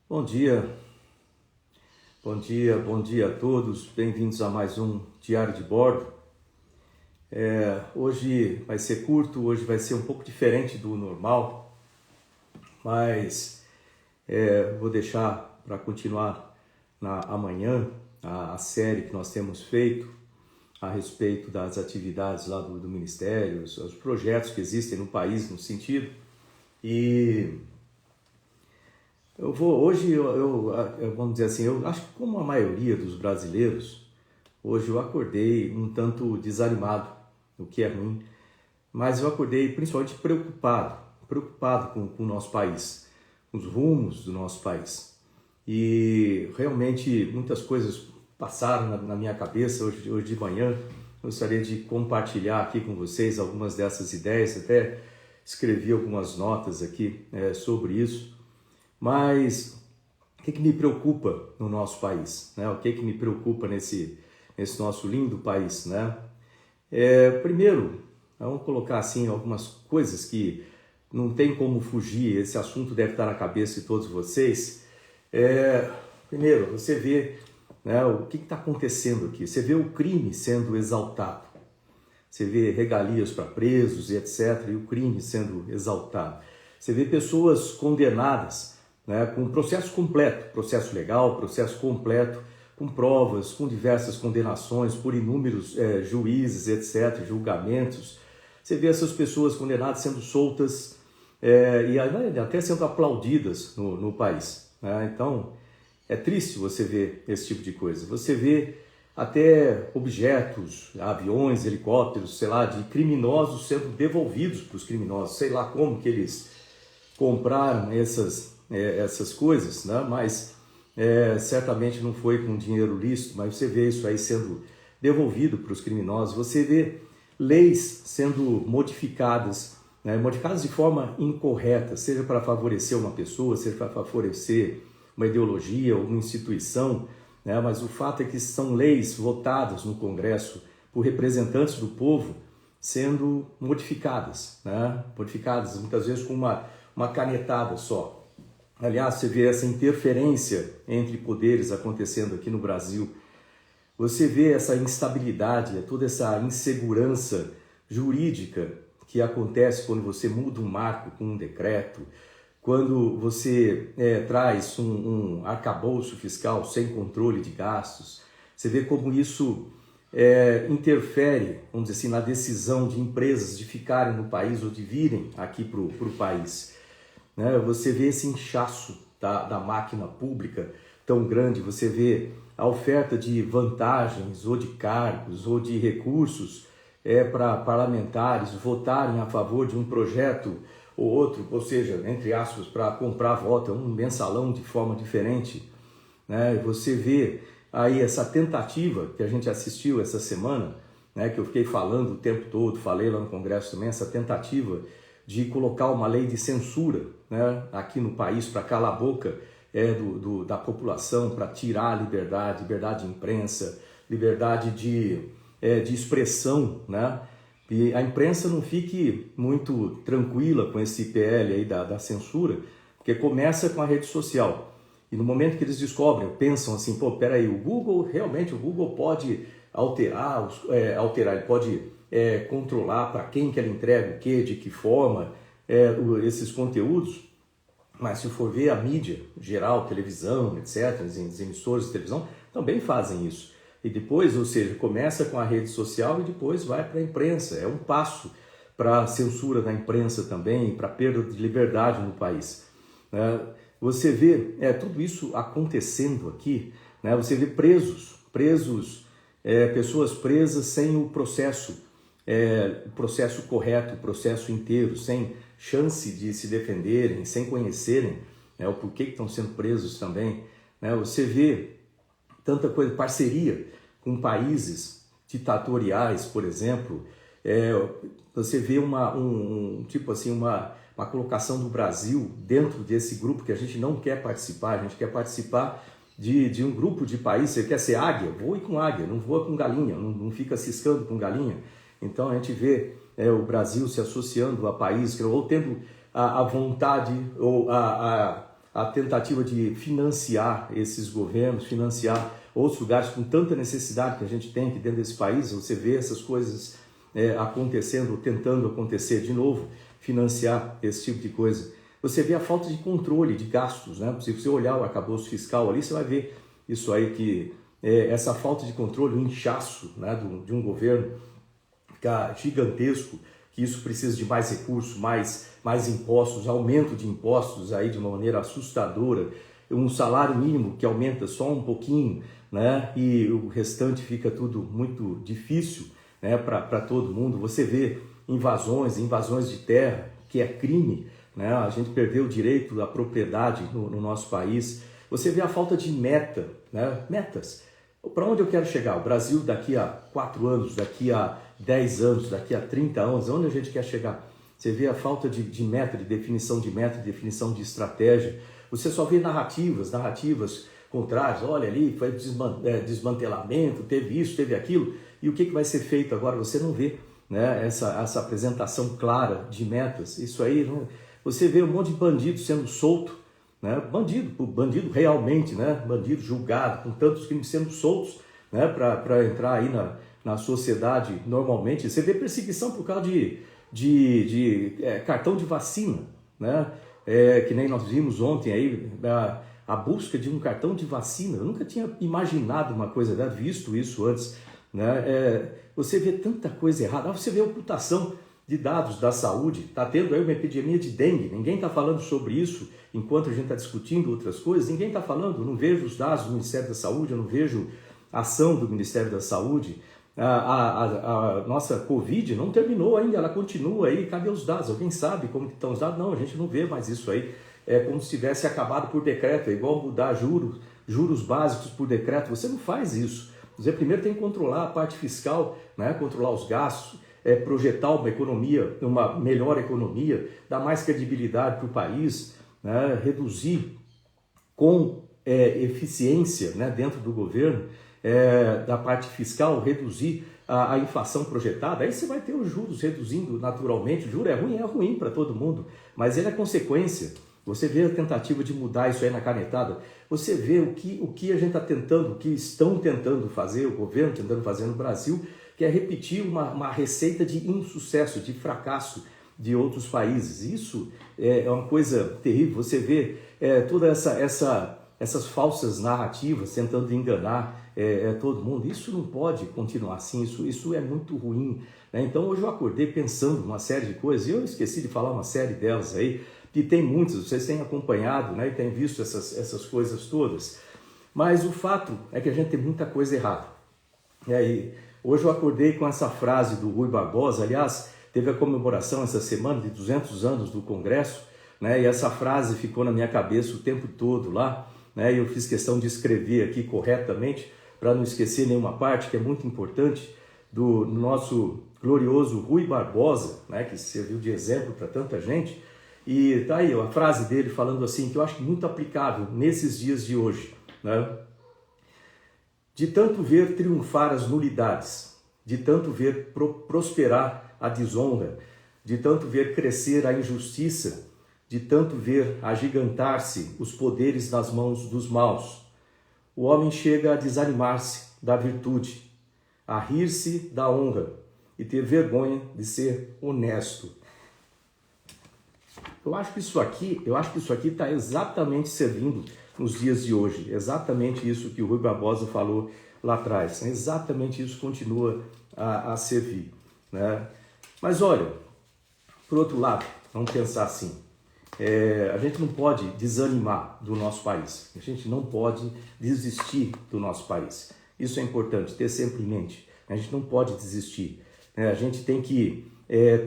Bom dia, bom dia a todos. Bem-vindos a mais um Diário de Bordo. Hoje vai ser curto, hoje vai ser um pouco diferente do normal, mas vou deixar para continuar amanhã a série que nós temos feito a respeito das atividades lá do Ministério, os projetos que existem no país no sentido. E vamos dizer assim, eu acho que como a maioria dos brasileiros, hoje eu acordei um tanto desanimado, o que é ruim, mas eu acordei principalmente preocupado com o nosso país, com os rumos do nosso país. E realmente muitas coisas passaram na minha cabeça hoje de manhã. Eu gostaria de compartilhar aqui com vocês algumas dessas ideias, até escrevi algumas notas aqui sobre isso. Mas o que me preocupa no nosso país, né? O que me preocupa nesse nosso lindo país, né? Primeiro, vamos colocar assim algumas coisas que não tem como fugir, esse assunto deve estar na cabeça de todos vocês. Primeiro, você vê, né, o que está acontecendo aqui, você vê o crime sendo exaltado, você vê regalias para presos e etc, e o crime sendo exaltado, você vê pessoas condenadas, né, com processo completo, processo legal, processo completo, com provas, com diversas condenações por inúmeros juízes, etc., julgamentos. Você vê essas pessoas condenadas sendo soltas e até sendo aplaudidas no país, né? Então, é triste você ver esse tipo de coisa. Você vê até objetos, aviões, helicópteros, sei lá, de criminosos sendo devolvidos para os criminosos. Sei lá como que eles compraram essas coisas, né? Mas certamente não foi com dinheiro lícito, mas você vê isso aí sendo devolvido para os criminosos. Você vê leis sendo modificadas, né? Modificadas de forma incorreta, seja para favorecer uma pessoa, seja para favorecer uma ideologia ou uma instituição, né? Mas o fato é que são leis votadas no Congresso por representantes do povo sendo modificadas, né? Modificadas muitas vezes com uma canetada só. Aliás, você vê essa interferência entre poderes acontecendo aqui no Brasil. Você vê essa instabilidade, toda essa insegurança jurídica que acontece quando você muda um marco com um decreto, quando você traz um arcabouço fiscal sem controle de gastos. Você vê como isso interfere, vamos dizer assim, na decisão de empresas de ficarem no país ou de virem aqui para o país. Você vê esse inchaço da máquina pública tão grande, você vê a oferta de vantagens ou de cargos ou de recursos para parlamentares votarem a favor de um projeto ou outro, ou seja, entre aspas, para comprar voto, um mensalão de forma diferente, né? Você vê aí essa tentativa que a gente assistiu essa semana, né, que eu fiquei falando o tempo todo, falei lá no Congresso também, essa tentativa de colocar uma lei de censura, né, aqui no país para calar a boca da população, para tirar a liberdade de imprensa, liberdade de expressão, né? E a imprensa não fique muito tranquila com esse PL aí da censura, porque começa com a rede social. E no momento que eles descobrem, pensam assim, pô, peraí, o Google pode alterar, ele pode controlar para quem que ele entrega o quê, de que forma, esses conteúdos. Mas se for ver a mídia geral, televisão, etc., as emissoras de televisão também fazem isso. E depois, ou seja, começa com a rede social e depois vai para a imprensa. É um passo para a censura da imprensa também, para a perda de liberdade no país. Você vê tudo isso acontecendo aqui, né? Você vê pessoas presas sem o processo correto, o processo inteiro, sem chance de se defenderem, sem conhecerem, né, o porquê que estão sendo presos também. Né? Você vê tanta coisa, parceria com países ditatoriais, por exemplo. Você vê uma colocação do Brasil dentro desse grupo que a gente não quer participar. A gente quer participar de um grupo de países. Você quer ser águia? Voe com águia, não voa com galinha, não fica ciscando com galinha. Então a gente vê o Brasil se associando a países ou tendo a vontade ou a a tentativa de financiar esses governos, financiar outros lugares com tanta necessidade que a gente tem aqui dentro desse país. Você vê essas coisas acontecendo, tentando acontecer de novo, financiar esse tipo de coisa. Você vê a falta de controle de gastos, né? Se você olhar o arcabouço fiscal ali, você vai ver isso aí, que essa falta de controle, o inchaço, né, de um governo ficar gigantesco, que isso precisa de mais recursos, mais impostos, aumento de impostos aí de uma maneira assustadora, um salário mínimo que aumenta só um pouquinho, né, e o restante fica tudo muito difícil, né, para todo mundo. Você vê invasões de terra, que é crime, né? A gente perdeu o direito à propriedade no nosso país. Você vê a falta de meta, né? Metas. Para onde eu quero chegar? O Brasil daqui a 4 anos, daqui a 10 anos, daqui a 30 anos, onde a gente quer chegar? Você vê a falta de meta, de definição de meta, de definição de estratégia. Você só vê narrativas contrárias. Olha ali, foi desmantelamento, teve isso, teve aquilo. E o que vai ser feito agora? Você não vê, né, essa apresentação clara de metas. Isso aí, né? Você vê um monte de bandido sendo solto, né? Bandido realmente, né? Bandido julgado, com tantos crimes sendo soltos, né? Para entrar aí na sociedade normalmente. Você vê perseguição por causa de cartão de vacina, né? Que nem nós vimos ontem aí, a busca de um cartão de vacina. Eu nunca tinha imaginado uma coisa dessa, visto isso antes, né? Você vê tanta coisa errada. Você vê a ocultação de dados da saúde. Está tendo aí uma epidemia de dengue, ninguém está falando sobre isso enquanto a gente está discutindo outras coisas, ninguém está falando. Eu não vejo os dados do Ministério da Saúde, eu não vejo a ação do Ministério da Saúde. A nossa Covid não terminou ainda, ela continua aí. Cadê os dados? Alguém sabe como que estão os dados? Não, a gente não vê mais isso aí. É como se tivesse acabado por decreto, é igual mudar juros básicos por decreto. Você não faz isso. Você primeiro tem que controlar a parte fiscal, né? Controlar os gastos, projetar uma economia, uma melhor economia, dar mais credibilidade para o país, né? Reduzir com eficiência, né? Dentro do governo, da parte fiscal, reduzir a inflação projetada. Aí você vai ter os juros reduzindo naturalmente. O juro é ruim para todo mundo, mas ele é consequência. Você vê a tentativa de mudar isso aí na canetada. Você vê o que a gente está tentando, o que estão tentando fazer, o governo tentando fazer no Brasil, que é repetir uma receita de insucesso, de fracasso de outros países. Isso é uma coisa terrível. Você vê todas essas falsas narrativas tentando enganar todo mundo. Isso não pode continuar assim, isso é muito ruim, né? Então hoje eu acordei pensando uma série de coisas, e eu esqueci de falar uma série delas aí, que tem muitas, vocês têm acompanhado, né, e têm visto essas coisas todas. Mas o fato é que a gente tem muita coisa errada. E aí, hoje eu acordei com essa frase do Rui Barbosa. Aliás, teve a comemoração essa semana de 200 anos do Congresso, né, e essa frase ficou na minha cabeça o tempo todo lá, né, e eu fiz questão de escrever aqui corretamente, para não esquecer nenhuma parte, que é muito importante, do nosso glorioso Rui Barbosa, né, que serviu de exemplo para tanta gente. E tá aí a frase dele falando assim, que eu acho muito aplicável nesses dias de hoje, né? De tanto ver triunfar as nulidades, de tanto ver prosperar a desonra, de tanto ver crescer a injustiça, de tanto ver agigantar-se os poderes nas mãos dos maus, o homem chega a desanimar-se da virtude, a rir-se da honra e ter vergonha de ser honesto. Eu acho que isso aqui está exatamente servindo nos dias de hoje. Exatamente isso que o Rui Barbosa falou lá atrás. Exatamente isso continua a servir, né? Mas olha, por outro lado, vamos pensar assim. A gente não pode desanimar do nosso país. A gente não pode desistir do nosso país. Isso é importante, ter sempre em mente. A gente não pode desistir. A gente tem que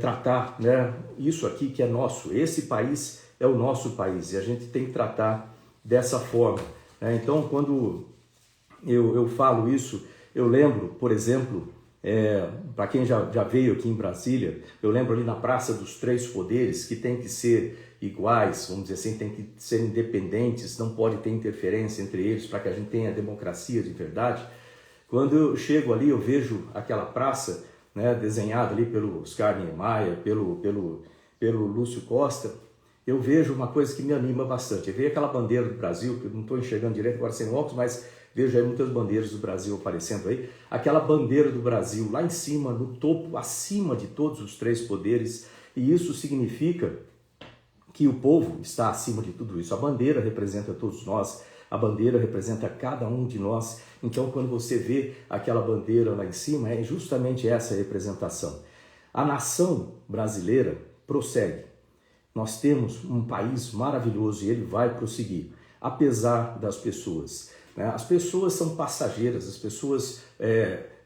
tratar, né, isso aqui que é nosso. Esse país é o nosso país e a gente tem que tratar dessa forma, né? Então, quando eu falo isso, eu lembro, por exemplo, para quem já veio aqui em Brasília, eu lembro ali na Praça dos Três Poderes, que tem que ser iguais, vamos dizer assim, tem que ser independentes, não pode ter interferência entre eles para que a gente tenha democracia de verdade. Quando eu chego ali, eu vejo aquela praça, né, desenhada ali pelo Oscar Niemeyer, pelo Lúcio Costa, eu vejo uma coisa que me anima bastante. Eu vejo aquela bandeira do Brasil, que eu não estou enxergando direito agora sem óculos, mas vejo aí muitas bandeiras do Brasil aparecendo aí. Aquela bandeira do Brasil lá em cima, no topo, acima de todos os três poderes. E isso significa que o povo está acima de tudo isso. A bandeira representa todos nós, a bandeira representa cada um de nós. Então, quando você vê aquela bandeira lá em cima, é justamente essa representação. A nação brasileira prossegue. Nós temos um país maravilhoso e ele vai prosseguir, apesar das pessoas. As pessoas são passageiras, as pessoas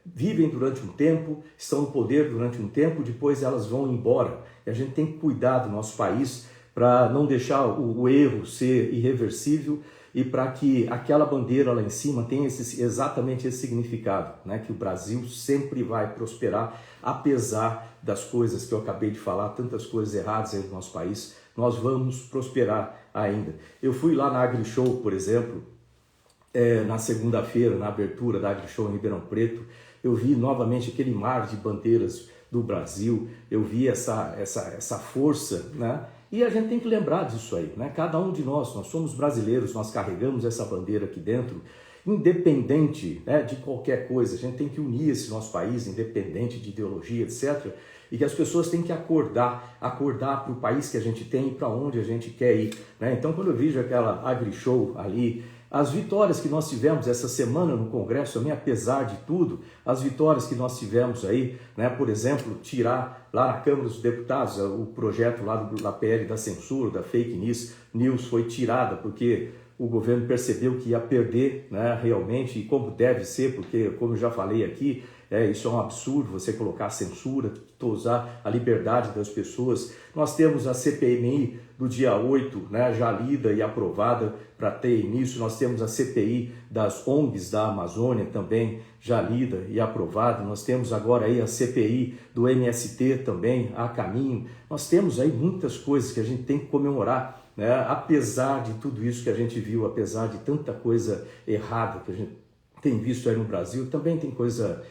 vivem durante um tempo, estão no poder durante um tempo, depois elas vão embora. E a gente tem que cuidar do nosso país para não deixar o erro ser irreversível e para que aquela bandeira lá em cima tenha exatamente esse significado, né? Que o Brasil sempre vai prosperar, apesar das coisas que eu acabei de falar, tantas coisas erradas aí no nosso país, nós vamos prosperar ainda. Eu fui lá na AgriShow, por exemplo, na segunda-feira, na abertura da AgriShow em Ribeirão Preto, eu vi novamente aquele mar de bandeiras do Brasil, eu vi essa força, né? E a gente tem que lembrar disso aí, né? Cada um de nós somos brasileiros, nós carregamos essa bandeira aqui dentro, independente, né, de qualquer coisa. A gente tem que unir esse nosso país, independente de ideologia, etc. E que as pessoas têm que acordar para o país que a gente tem e para onde a gente quer ir, né? Então, quando eu vejo aquela AgriShow ali, as vitórias que nós tivemos essa semana no Congresso também, apesar de tudo, as vitórias que nós tivemos aí, né, por exemplo, tirar lá na Câmara dos Deputados o projeto lá da PL da censura, da fake news foi tirada porque o governo percebeu que ia perder, né, realmente, e como deve ser, porque, como eu já falei aqui, isso é um absurdo, você colocar censura, tosar a liberdade das pessoas. Nós temos a CPMI do dia 8, né, já lida e aprovada para ter início. Nós temos a CPI das ONGs da Amazônia também já lida e aprovada. Nós temos agora aí a CPI do MST também a caminho. Nós temos aí muitas coisas que a gente tem que comemorar, né? Apesar de tudo isso que a gente viu, apesar de tanta coisa errada que a gente tem visto aí no Brasil, também tem coisa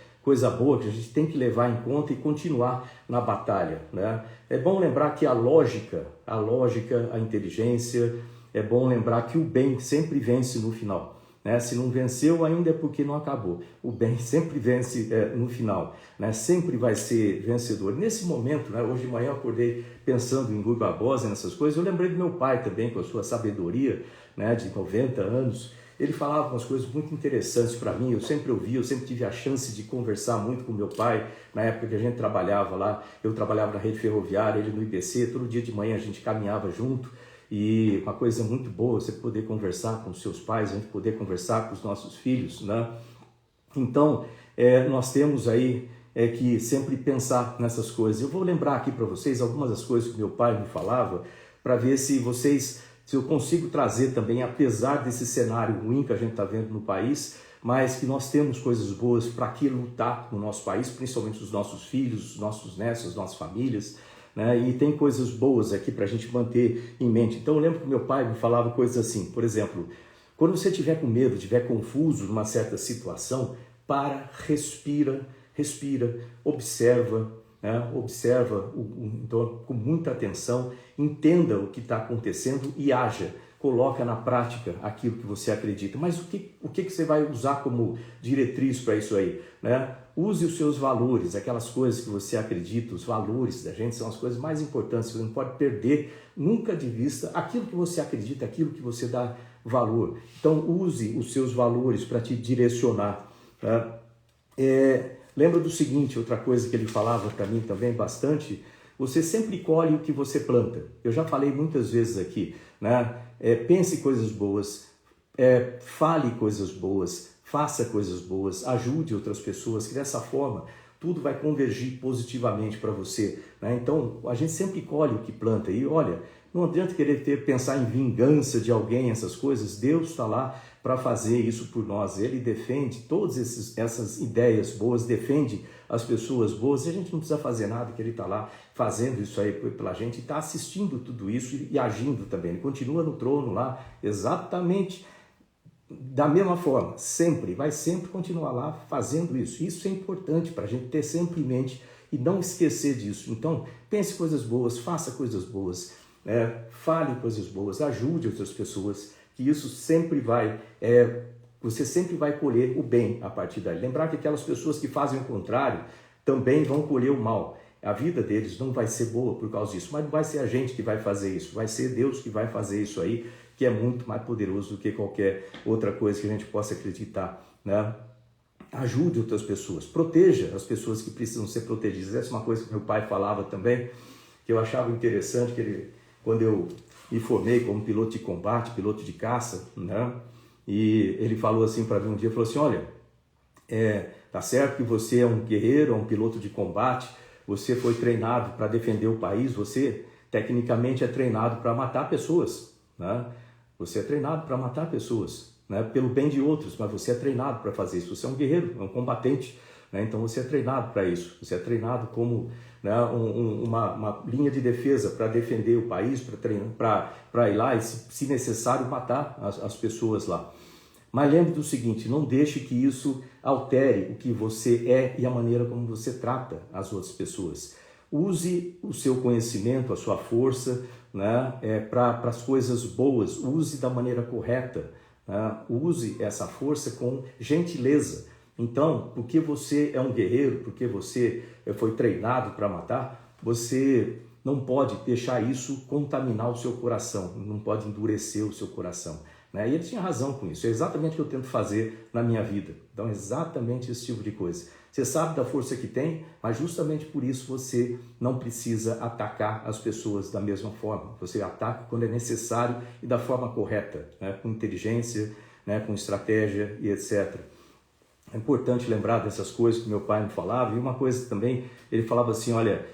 boa que a gente tem que levar em conta e continuar na batalha, né? É bom lembrar que a lógica, a inteligência, é bom lembrar que o bem sempre vence no final, né? Se não venceu ainda é porque não acabou. O bem sempre vence no final, né? Sempre vai ser vencedor. Nesse momento, né, hoje de manhã eu acordei pensando em Rui Barbosa, nessas coisas. Eu lembrei do meu pai também, com a sua sabedoria, né, de 90 anos. Ele falava umas coisas muito interessantes para mim, eu sempre ouvi, eu sempre tive a chance de conversar muito com meu pai, na época que a gente trabalhava lá, eu trabalhava na rede ferroviária, ele no IBC, todo dia de manhã a gente caminhava junto, e uma coisa muito boa, você poder conversar com os seus pais, a gente poder conversar com os nossos filhos, né? Então, nós temos aí que sempre pensar nessas coisas. Eu vou lembrar aqui para vocês algumas das coisas que meu pai me falava, para ver se eu consigo trazer também, apesar desse cenário ruim que a gente está vendo no país, mas que nós temos coisas boas para que lutar no nosso país, principalmente os nossos filhos, os nossos netos, as nossas famílias, né? E tem coisas boas aqui para a gente manter em mente. Então eu lembro que meu pai me falava coisas assim, por exemplo, quando você estiver com medo, estiver confuso numa certa situação, respira, observa, né? Observa então, com muita atenção, entenda o que está acontecendo e haja, coloca na prática aquilo que você acredita. Mas o que você vai usar como diretriz para isso aí, né? Use os seus valores, aquelas coisas que você acredita, os valores da gente são as coisas mais importantes, você não pode perder nunca de vista aquilo que você acredita, aquilo que você dá valor. Então use os seus valores para te direcionar, tá? Lembra do seguinte, outra coisa que ele falava para mim também bastante, você sempre colhe o que você planta. Eu já falei muitas vezes aqui, né? Pense coisas boas, fale coisas boas, faça coisas boas, ajude outras pessoas, que dessa forma tudo vai convergir positivamente para você, né? Então a gente sempre colhe o que planta e olha, não adianta querer pensar em vingança de alguém, essas coisas. Deus está lá para fazer isso por nós. Ele defende todas essas ideias boas, defende as pessoas boas, e a gente não precisa fazer nada, que ele está lá fazendo isso aí pela gente, está assistindo tudo isso e agindo também. Ele continua no trono lá, exatamente da mesma forma, sempre, vai sempre continuar lá fazendo isso. Isso é importante para a gente ter sempre em mente e não esquecer disso. Então, pense coisas boas, faça coisas boas, fale coisas boas, ajude outras pessoas, que isso sempre vai, você sempre vai colher o bem a partir daí. Lembrar que aquelas pessoas que fazem o contrário também vão colher o mal. A vida deles não vai ser boa por causa disso, mas não vai ser a gente que vai fazer isso, vai ser Deus que vai fazer isso aí, que é muito mais poderoso do que qualquer outra coisa que a gente possa acreditar, né? Ajude outras pessoas, proteja as pessoas que precisam ser protegidas. Essa é uma coisa que meu pai falava também, que eu achava interessante, que quando eu me formei como piloto de combate, piloto de caça, né? E ele falou assim para mim um dia, falou assim, olha, tá certo que você é um guerreiro, é um piloto de combate, você foi treinado para defender o país, você tecnicamente é treinado para matar pessoas, né? Você é treinado para matar pessoas, né? Pelo bem de outros, mas você é treinado para fazer isso. Você é um guerreiro, é um combatente, né? Então você é treinado para isso. Você é treinado como, né, uma linha de defesa para defender o país, para ir lá e, se necessário, matar as pessoas lá. Mas lembre do seguinte, não deixe que isso altere o que você é e a maneira como você trata as outras pessoas. Use o seu conhecimento, a sua força, né, para as coisas boas, use da maneira correta, né? Use essa força com gentileza. Então, porque você é um guerreiro, porque você foi treinado para matar, você não pode deixar isso contaminar o seu coração, não pode endurecer o seu coração, né? E ele tinha razão com isso, é exatamente o que eu tento fazer na minha vida. Então, é exatamente esse tipo de coisa. Você sabe da força que tem, mas justamente por isso você não precisa atacar as pessoas da mesma forma. Você ataca quando é necessário e da forma correta, né? Com inteligência, né? Com estratégia e etc. É importante lembrar dessas coisas que meu pai me falava. E uma coisa também, ele falava assim, olha,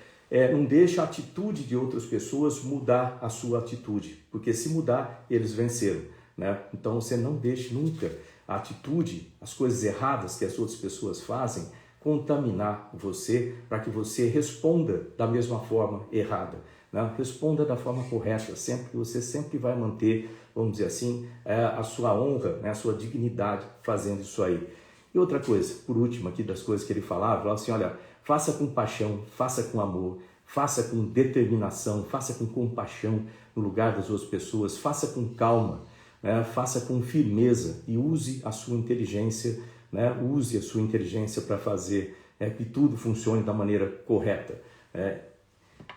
não deixa a atitude de outras pessoas mudar a sua atitude, porque se mudar, eles venceram, né? Então você não deixe nunca a atitude, as coisas erradas que as outras pessoas fazem, contaminar você, para que você responda da mesma forma errada, né? Responda da forma correta, sempre que você sempre vai manter, vamos dizer assim, a sua honra, né? A sua dignidade fazendo isso aí. E outra coisa, por último aqui das coisas que ele falava assim, olha, faça com paixão, faça com amor, faça com determinação, faça com compaixão no lugar das outras pessoas, faça com calma, né? Faça com firmeza e use a sua inteligência, né? Use a sua inteligência para fazer que tudo funcione da maneira correta.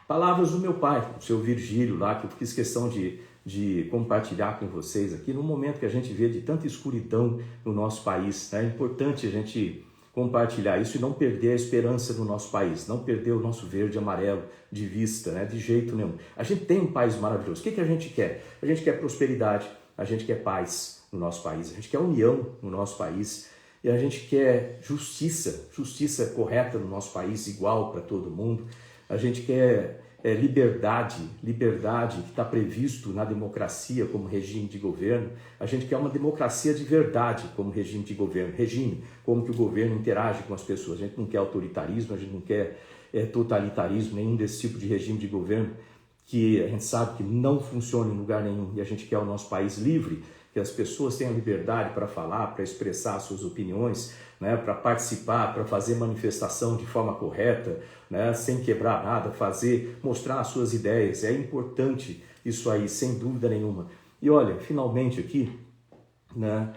Palavras do meu pai, o seu Virgílio lá, que eu fiz questão de compartilhar com vocês aqui, no momento que a gente vê de tanta escuridão no nosso país, né? É importante a gente compartilhar isso e não perder a esperança no nosso país, não perder o nosso verde e amarelo de vista, né? De jeito nenhum. A gente tem um país maravilhoso. O que a gente quer? A gente quer prosperidade, a gente quer paz no nosso país, a gente quer união no nosso país, e a gente quer justiça correta no nosso país, igual para todo mundo. A gente quer liberdade que está previsto na democracia como regime de governo. A gente quer uma democracia de verdade como regime de governo, regime como que o governo interage com as pessoas. A gente não quer autoritarismo, a gente não quer totalitarismo, nenhum desse tipo de regime de governo que a gente sabe que não funciona em lugar nenhum, e a gente quer o nosso país livre, que as pessoas tenham liberdade para falar, para expressar suas opiniões, né, para participar, para fazer manifestação de forma correta, né, sem quebrar nada, mostrar as suas ideias. É importante isso aí, sem dúvida nenhuma. E olha, finalmente aqui, né,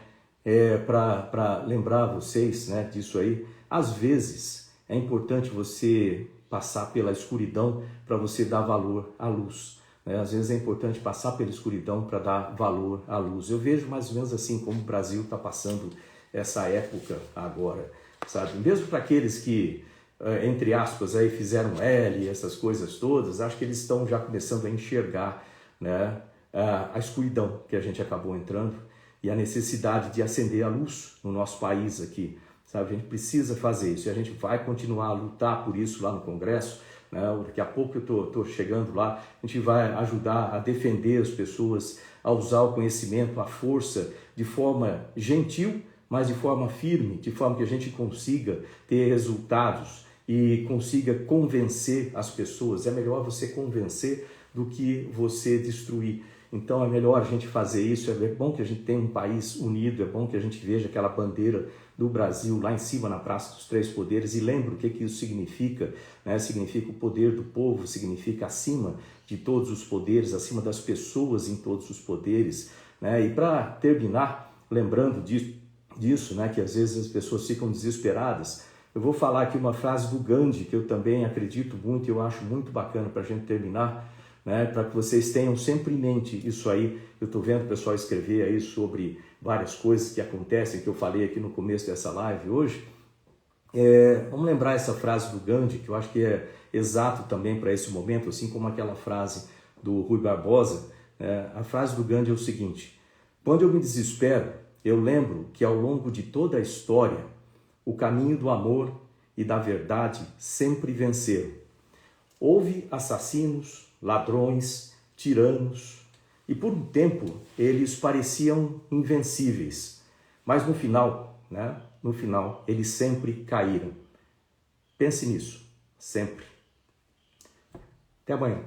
para lembrar vocês, né, disso aí, às vezes é importante você passar pela escuridão para você dar valor à luz. Às vezes é importante passar pela escuridão para dar valor à luz. Eu vejo mais ou menos assim como o Brasil está passando essa época agora, sabe? Mesmo para aqueles que, entre aspas, aí fizeram L, essas coisas todas, acho que eles estão já começando a enxergar, né, a escuridão que a gente acabou entrando e a necessidade de acender a luz no nosso país aqui, sabe? A gente precisa fazer isso e a gente vai continuar a lutar por isso lá no Congresso. Daqui a pouco eu estou chegando lá, a gente vai ajudar a defender as pessoas, a usar o conhecimento, a força de forma gentil, mas de forma firme, de forma que a gente consiga ter resultados e consiga convencer as pessoas. É melhor você convencer do que você destruir. Então é melhor a gente fazer isso, é bom que a gente tenha um país unido, é bom que a gente veja aquela bandeira do Brasil lá em cima na Praça dos Três Poderes e lembre o que isso significa, né? Significa o poder do povo, significa acima de todos os poderes, acima das pessoas em todos os poderes, né? E para terminar, lembrando disso, né, que às vezes as pessoas ficam desesperadas, eu vou falar aqui uma frase do Gandhi, que eu também acredito muito e eu acho muito bacana para a gente terminar, né, para que vocês tenham sempre em mente isso aí. Eu estou vendo o pessoal escrever aí sobre várias coisas que acontecem, que eu falei aqui no começo dessa live hoje. Vamos lembrar essa frase do Gandhi, que eu acho que é exato também para esse momento, assim como aquela frase do Rui Barbosa. A frase do Gandhi é o seguinte: quando eu me desespero, eu lembro que ao longo de toda a história, o caminho do amor e da verdade sempre venceram. Houve assassinos, ladrões, tiranos, e por um tempo eles pareciam invencíveis, mas no final, eles sempre caíram. Pense nisso, sempre. Até amanhã.